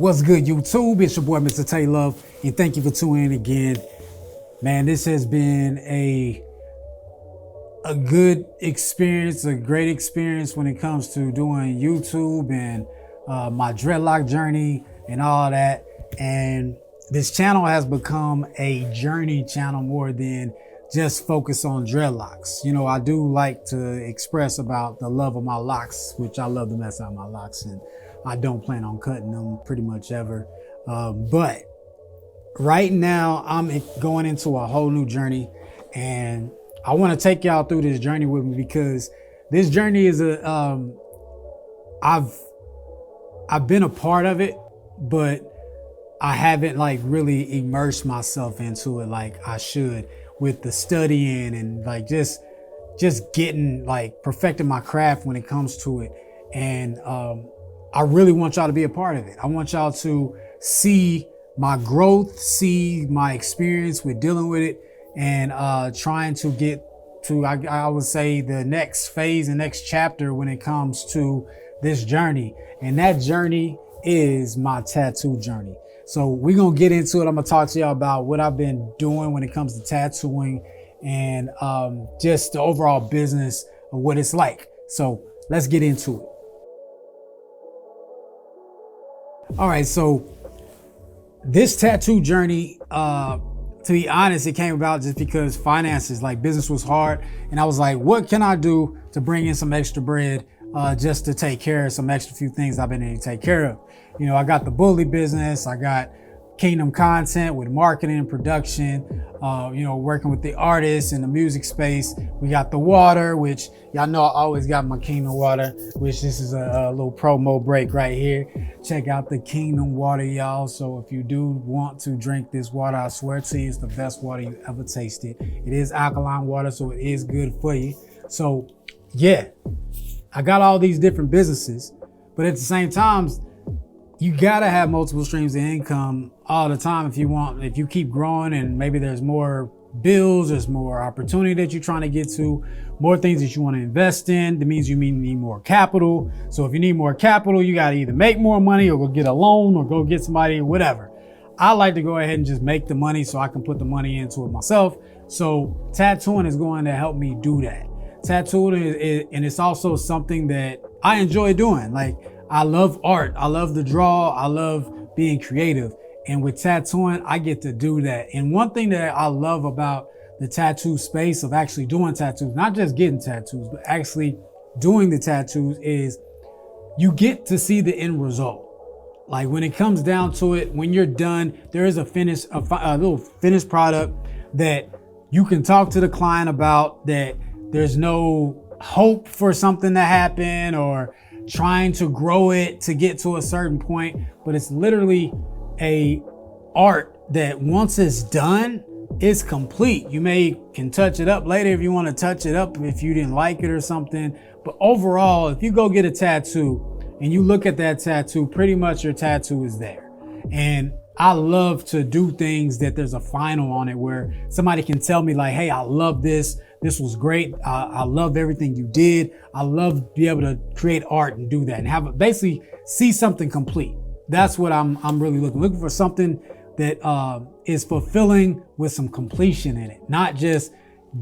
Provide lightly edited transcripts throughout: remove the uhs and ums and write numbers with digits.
What's good, YouTube? It's your boy, Mr. Tay Love, and thank you for tuning in again. Man, this has been a good experience, a great experience when it comes to doing YouTube and my dreadlock journey and all that. And this channel has become a journey channel more than just focus on dreadlocks. You know, I do like to express about the love of my locks, which I love to mess out my locks, and I don't plan on cutting them pretty much ever. But right now I'm going into a whole new journey, and I want to take y'all through this journey with me because this journey is I've been a part of it, but I haven't like really immersed myself into it like I should with the studying and like just getting like perfecting my craft when it comes to it. And I really want y'all to be a part of it. I want y'all to see my growth, see my experience with dealing with it, and trying to get to, I would say, the next phase, the next chapter when it comes to this journey. And that journey is my tattoo journey. So we're going to get into it. I'm going to talk to y'all about what I've been doing when it comes to tattooing and just the overall business of what it's like. So let's get into it. All right, so this tattoo journey, to be honest, it came about just because finances, like business was hard. And I was like, what can I do to bring in some extra bread just to take care of some extra few things I've been able to take care of? You know, I got the Bully business, I got Kingdom Content with marketing and production, you know, working with the artists in the music space. We got the water, which y'all know I always got my Kingdom water, which this is a little promo break right here. Check out the Kingdom water, y'all. So if you do want to drink this water, I swear to you, it's the best water you ever tasted. It is alkaline water, so it is good for you. So yeah, I got all these different businesses, but at the same time, you gotta have multiple streams of income all the time if you keep growing, and maybe there's more bills, there's more opportunity that you're trying to get to, more things that you want to invest in. That means you need more capital. So if you need more capital, you gotta either make more money or go get a loan or go get somebody or whatever. I like to go ahead and just make the money so I can put the money into it myself. So tattooing is going to help me do that. Tattooing and it's also something that I enjoy doing. Like, I love art. I love to draw. I love being creative. And with tattooing, I get to do that. And one thing that I love about the tattoo space of actually doing tattoos, not just getting tattoos, but actually doing the tattoos, is you get to see the end result. Like when it comes down to it, when you're done, there is a little finished product that you can talk to the client about, that there's no hope for something to happen or trying to grow it to get to a certain point, but it's literally a art that once it's done, it's complete. You can touch it up later if you want to touch it up if you didn't like it or something. But overall, if you go get a tattoo and you look at that tattoo, pretty much your tattoo is there. And I love to do things that there's a final on it where somebody can tell me like, hey, I love this. This was great. I love everything you did. I love to be able to create art and do that and basically see something complete. That's what I'm really looking for, something that is fulfilling with some completion in it, not just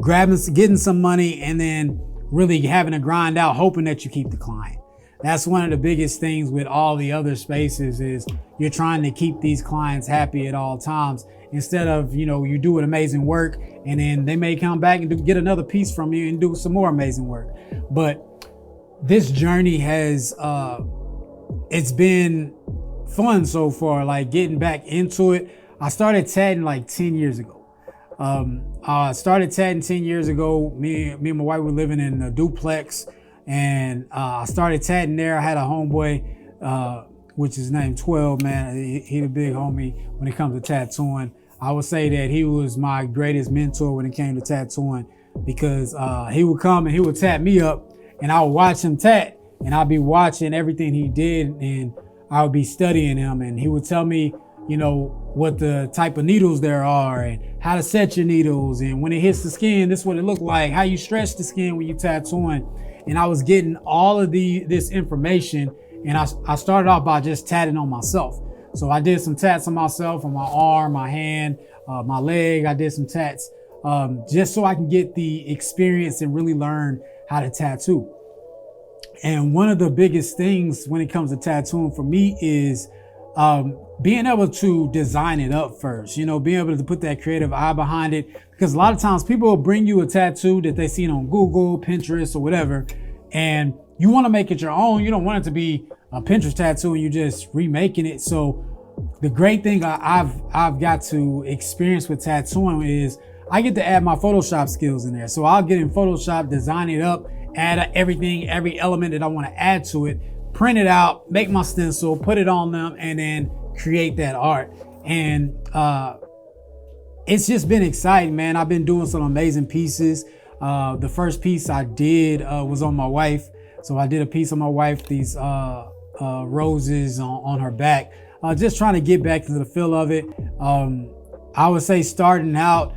getting some money and then really having to grind out, hoping that you keep the client. That's one of the biggest things with all the other spaces is you're trying to keep these clients happy at all times. Instead of, you know, you do an amazing work and then they may come back and get another piece from you and do some more amazing work. But this journey has, it's been fun so far, like getting back into it. I started tatting like 10 years ago. I started tatting 10 years ago. Me and my wife were living in a duplex, and I started tatting there. I had a homeboy, which is named 12, man. He the big homie when it comes to tattooing. I would say that he was my greatest mentor when it came to tattooing, because he would come and he would tat me up and I would watch him tat, and I'd be watching everything he did and I would be studying him, and he would tell me, you know, what the type of needles there are and how to set your needles, and when it hits the skin, this is what it looked like, how you stretch the skin when you tattooing. And I was getting all of this information, and I started off by just tatting on myself. So I did some tats on myself, on my arm, my hand, my leg. I did some tats just so I can get the experience and really learn how to tattoo. And one of the biggest things when it comes to tattooing for me is being able to design it up first, being able to put that creative eye behind it. Because a lot of times people will bring you a tattoo that they seen on Google, Pinterest, or whatever, and you want to make it your own. You don't want it to be a Pinterest tattoo and you just remaking it. So the great thing I've got to experience with tattooing is I get to add my Photoshop skills in there. So I'll get in Photoshop, design it up, add everything, every element that I want to add to it, print it out, make my stencil, put it on them, and then create that art. And it's just been exciting, man. I've been doing some amazing pieces. The first piece I did was on my wife. So I did a piece on my wife, these roses on her back, just trying to get back into the feel of it. I would say starting out,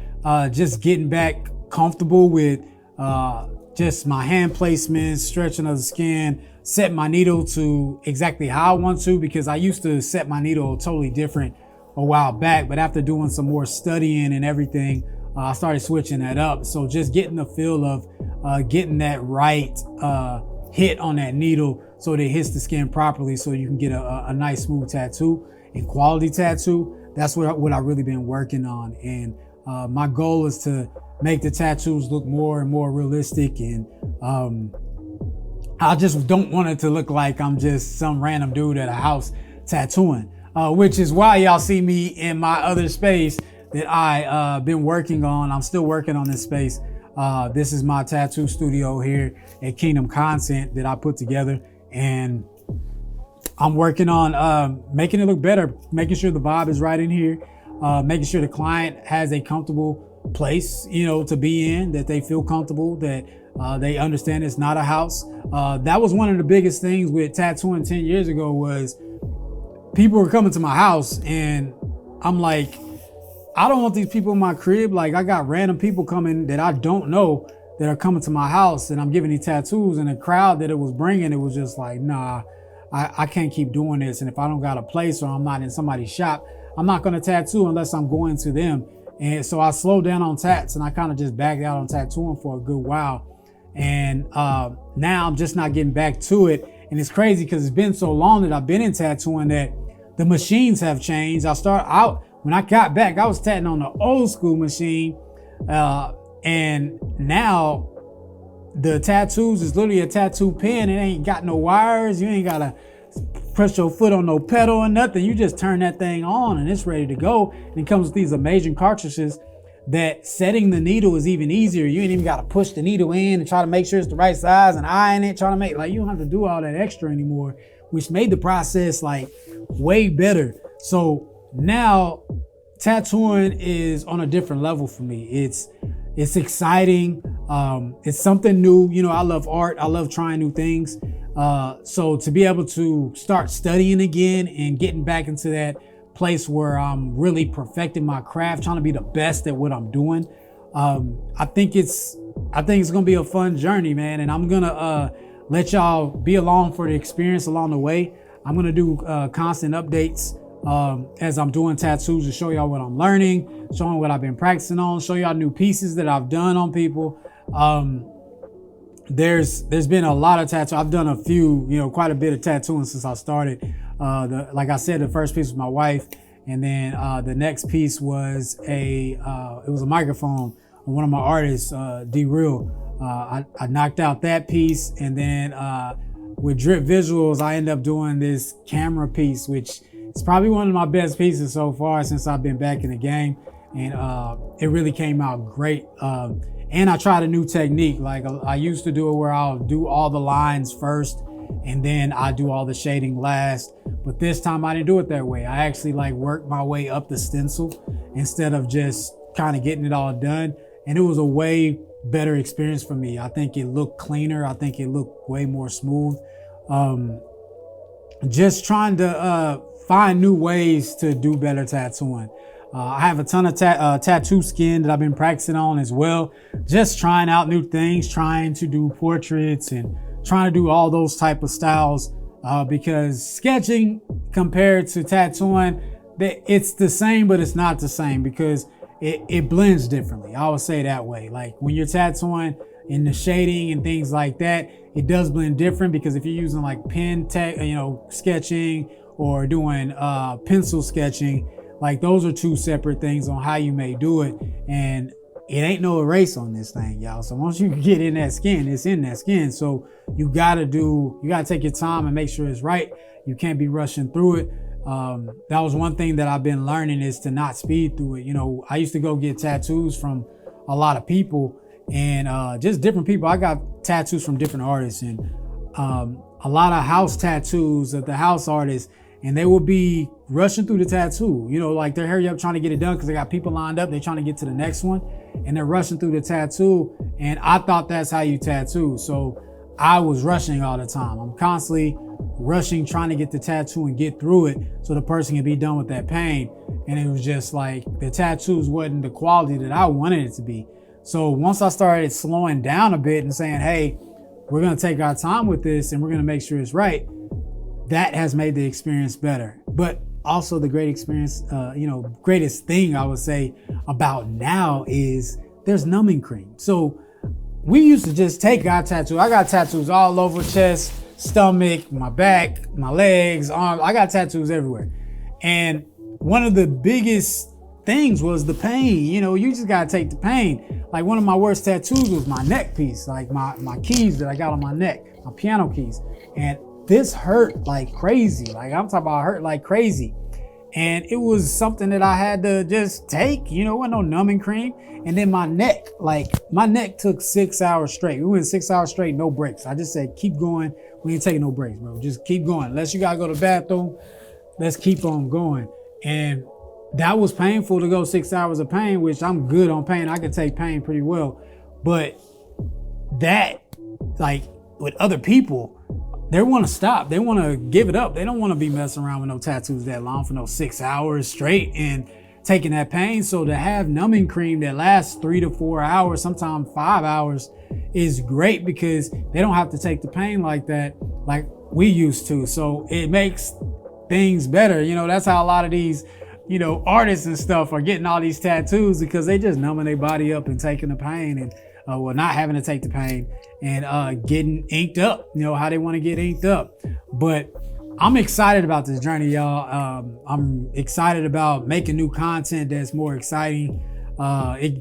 just getting back comfortable with just my hand placement, stretching of the skin, set my needle to exactly how I want to, because I used to set my needle totally different a while back, but after doing some more studying and everything, I started switching that up. So just getting the feel of getting that right hit on that needle so that it hits the skin properly so you can get a nice smooth tattoo and quality tattoo. That's what I've really been working on. And my goal is to make the tattoos look more and more realistic. And I just don't want it to look like I'm just some random dude at a house tattooing, which is why y'all see me in my other space that I been working on. I'm still working on this space. This is my tattoo studio here at Kingdom Content that I put together, and I'm working on making it look better, making sure the vibe is right in here, making sure the client has a comfortable place, to be in, that they feel comfortable, that they understand it's not a house. That was one of the biggest things with tattooing 10 years ago was people were coming to my house and I'm like, I don't want these people in my crib. Like, I got random people coming that I don't know that are coming to my house and I'm giving these tattoos, and the crowd that it was bringing, it was just like, nah, I can't keep doing this. And if I don't got a place or I'm not in somebody's shop, I'm not going to tattoo unless I'm going to them. And so I slowed down on tats and I kind of just backed out on tattooing for a good while. And now I'm just not getting back to it. And it's crazy because it's been so long that I've been in tattooing that the machines have changed. When I got back, I was tatting on the old school machine. And now the tattoos is literally a tattoo pen. It ain't got no wires. You ain't got to press your foot on no pedal or nothing. You just turn that thing on and it's ready to go. And it comes with these amazing cartridges that setting the needle is even easier. You ain't even got to push the needle in and try to make sure it's the right size and iron it, trying to make, like, you don't have to do all that extra anymore, which made the process like way better. So now tattooing is on a different level for me. It's exciting. It's something new. I love art. I love trying new things. So to be able to start studying again and getting back into that place where I'm really perfecting my craft, trying to be the best at what I'm doing. I think it's gonna be a fun journey, man. And I'm gonna let y'all be along for the experience along the way. I'm gonna do constant updates as I'm doing tattoos to show y'all what I'm learning, showing what I've been practicing on, show y'all new pieces that I've done on people. There's been a lot of tattoo. I've done a few, quite a bit of tattooing since I started. Like I said, the first piece was my wife, and then the next piece was it was a microphone on one of my artists, D Real. I knocked out that piece, and then with Drip Visuals, I ended up doing this camera piece, which is probably one of my best pieces so far since I've been back in the game, and it really came out great. And I tried a new technique. Like, I used to do it where I'll do all the lines first and then I do all the shading last. But this time I didn't do it that way. I actually worked my way up the stencil instead of just kind of getting it all done. And it was a way better experience for me. I think it looked cleaner. I think it looked way more smooth. Just trying to find new ways to do better tattooing. I have a ton of tattoo skin that I've been practicing on as well. Just trying out new things, trying to do portraits and trying to do all those type of styles because sketching compared to tattooing, it's the same, but it's not the same because it blends differently. I would say that way. Like when you're tattooing in the shading and things like that, it does blend different because if you're using like pen tech, sketching or doing pencil sketching, like those are two separate things on how you may do it. And it ain't no erase on this thing, y'all. So once you get in that skin, it's in that skin. So you gotta take your time and make sure it's right. You can't be rushing through it. That was one thing that I've been learning is to not speed through it. I used to go get tattoos from a lot of people and just different people. I got tattoos from different artists and a lot of house tattoos of the house artists, and they will be rushing through the tattoo, like they're hurry up trying to get it done because they got people lined up. They're trying to get to the next one and they're rushing through the tattoo. And I thought that's how you tattoo. So I was rushing all the time. I'm constantly rushing, trying to get the tattoo and get through it so the person can be done with that pain. And it was just like the tattoos wasn't the quality that I wanted it to be. So once I started slowing down a bit and saying, hey, we're going to take our time with this and we're going to make sure it's right, that has made the experience better. But also the great experience, greatest thing I would say about now is there's numbing cream. So we used to just take our tattoo. I got tattoos all over chest, stomach, my back, my legs, arms. I got tattoos everywhere. And one of the biggest things was the pain. You just gotta take the pain. Like one of my worst tattoos was my neck piece, like my keys that I got on my neck, my piano keys. And this hurt like crazy. Like I'm talking about hurt like crazy. And it was something that I had to just take, wasn't no numbing cream. And then my neck took 6 hours straight. We went 6 hours straight, no breaks. I just said, keep going. We ain't taking no breaks, bro. Just keep going. Unless you gotta go to the bathroom, let's keep on going. And that was painful to go 6 hours of pain, which I'm good on pain. I can take pain pretty well. But that, like with other people, they want to stop. They want to give it up. They don't want to be messing around with no tattoos that long for no 6 hours straight and taking that pain. So to have numbing cream that lasts 3 to 4 hours, sometimes 5 hours, is great because they don't have to take the pain like that, like we used to. So it makes things better. That's how a lot of these, artists and stuff are getting all these tattoos because they just numbing their body up and taking the pain and not having to take the pain and getting inked up, how they want to get inked up. But I'm excited about this journey, y'all. I'm excited about making new content that's more exciting.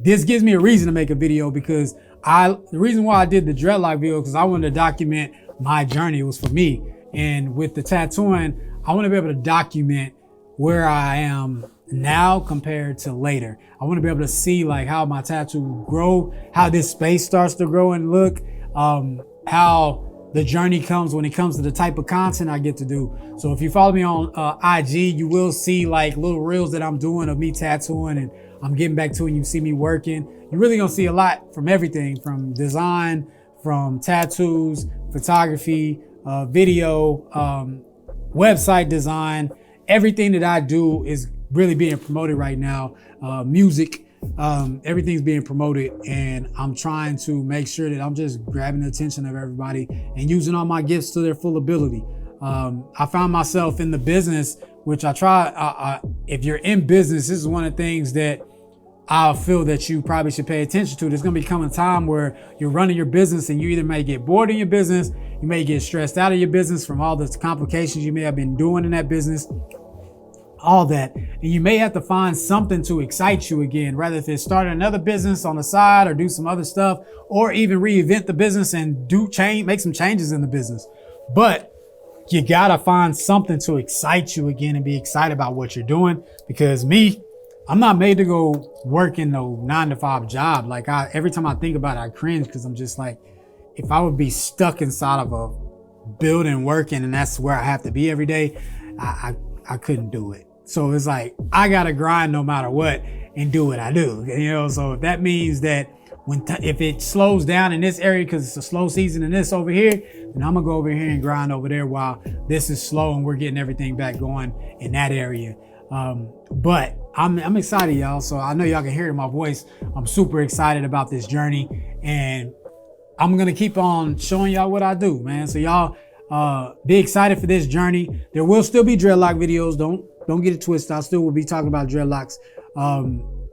This gives me a reason to make a video because the reason why I did the dreadlock video because I wanted to document my journey. It was for me. And with the tattooing, I want to be able to document where I am now compared to later. I want to be able to see like how my tattoo grow, how this space starts to grow and look, how the journey comes when it comes to the type of content I get to do. So if you follow me on IG, you will see like little reels that I'm doing of me tattooing and I'm getting back to it and you see me working. You're really gonna see a lot from everything, from design, from tattoos, photography, video, website design. Everything that I do is really being promoted right now. Music, everything's being promoted, and I'm trying to make sure that I'm just grabbing the attention of everybody and using all my gifts to their full ability. I found myself in the business, which I try, if you're in business, this is one of the things that I feel that you probably should pay attention to. There's gonna become a time where you're running your business and you either may get bored in your business, you may get stressed out of your business from all the complications you may have been doing in that business, all that. And you may have to find something to excite you again, rather if it's starting another business on the side or do some other stuff, or even reinvent the business and make some changes in the business. But you gotta find something to excite you again and be excited about what you're doing. Because I'm not made to go work in no 9-to-5 job. Like every time I think about it, I cringe because I'm just like, if I would be stuck inside of a building working and that's where I have to be every day, I couldn't do it. So it's like, I gotta grind no matter what and do what I do. So if that means that if it slows down in this area because it's a slow season in this over here, then I'm gonna go over here and grind over there while this is slow and we're getting everything back going in that area. But I'm excited, y'all. So I know y'all can hear it in my voice. I'm super excited about this journey and I'm gonna keep on showing y'all what I do, man. So y'all, Be excited for this journey. There will still be dreadlock videos. Don't get it twisted. I still will be talking about dreadlocks.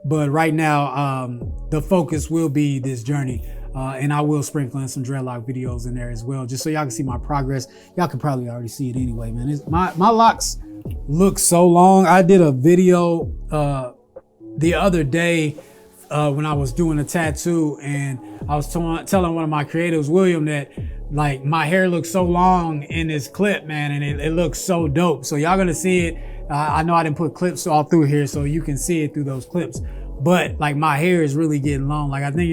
But right now, the focus will be this journey. And I will sprinkle in some dreadlock videos in there as well, just so y'all can see my progress. Y'all can probably already see it anyway, man. My locks look so long. I did a video the other day when I was doing a tattoo, and I was telling one of my creatives, William, that like my hair looks so long in this clip, man, and it looks so dope. So y'all gonna see it. I know I didn't put clips all through here, so you can see it through those clips. But like my hair is really getting long. Like I think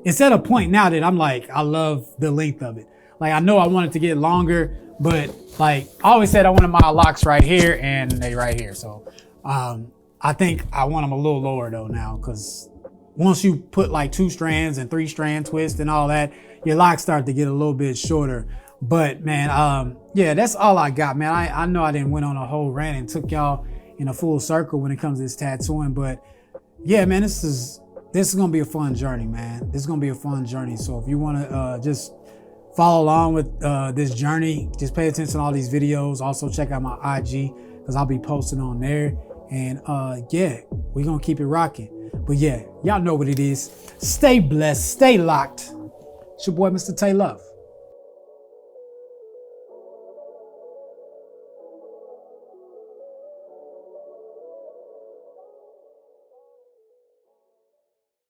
it's at a point now that I'm like, I love the length of it. Like I know I want it to get longer, but like I always said I wanted my locks right here and they right here. So I think I want them a little lower though now, because once you put like 2 strands and 3 strand twist and all that, your locks start to get a little bit shorter. But man, yeah, that's all I got, man. I know I didn't went on a whole rant and took y'all in a full circle when it comes to this tattooing, but yeah, man, this is gonna be a fun journey, man. This is gonna be a fun journey. So if you wanna just follow along with this journey, just pay attention to all these videos. Also check out my IG, because I'll be posting on there. And yeah, we're gonna keep it rocking. But yeah, y'all know what it is. Stay blessed, stay locked. It's your boy, Mr. Tay Love.